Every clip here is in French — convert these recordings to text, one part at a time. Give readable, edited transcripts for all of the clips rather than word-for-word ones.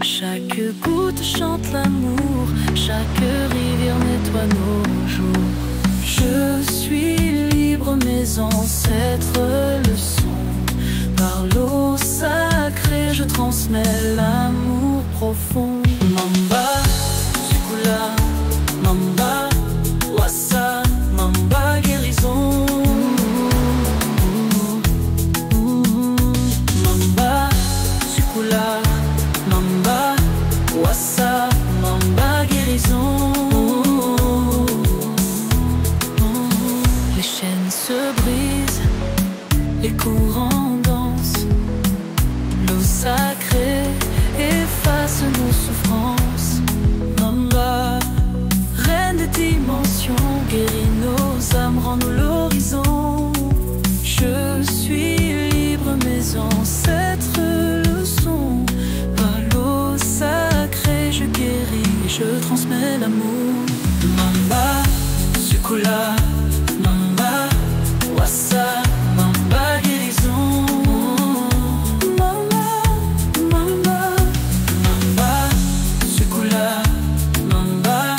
Chaque goutte chante l'amour, chaque rivière nettoie nos jours. Je suis libre, mes ancêtres le sont. Par l'eau sacrée, je transmets l'amour profond. Mamba, Sukula, Mamba, Wassa, Mamba, guérison. Mamba, Sukula, Mamba, Wassa, Mamba, guérison. Les chaînes se brisent, les courants dansent. L'eau sacrée efface nos souffrances. Mamba, reine des dimensions, guérit nos âmes, rend-nous l'horizon. Je suis libre, mes ancêtres le sont. Par l'eau sacrée, je guéris, je transmets l'amour. Mamba, Sukula, Mamba, Wassa, Mamba, guérison. Mamba, Mamba, Mamba, Sukula, Mamba,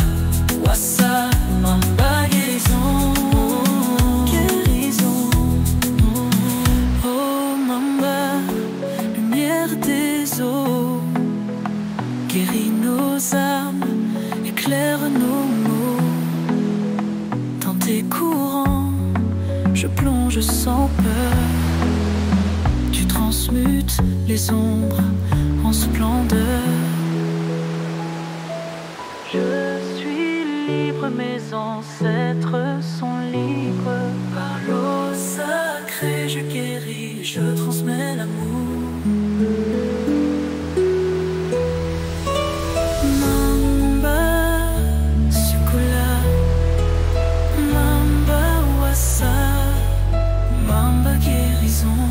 Wassa, Mamba, guérison. Guérison. Oh Mamba, lumière des eaux, guéris nos âmes, éclaire nos mots. Dans tes courants, je plonge sans peur. Tu transmutes les ombres en splendeur. Je suis libre, mes ancêtres sont libres. Par l'eau sacrée, je guéris, je transmets l'amour. Mamba, Sukula, Mamba, Wassa, Mamba, guérison.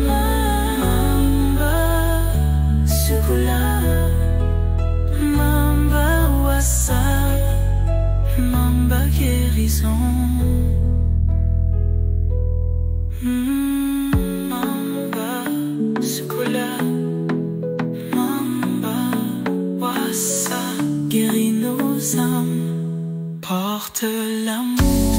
Mamba, Sukula, Mamba, Wassa, Mamba, guérison. Mamba, Sukula, Mamba, Wassa, guéris nos âmes, porte l'amour.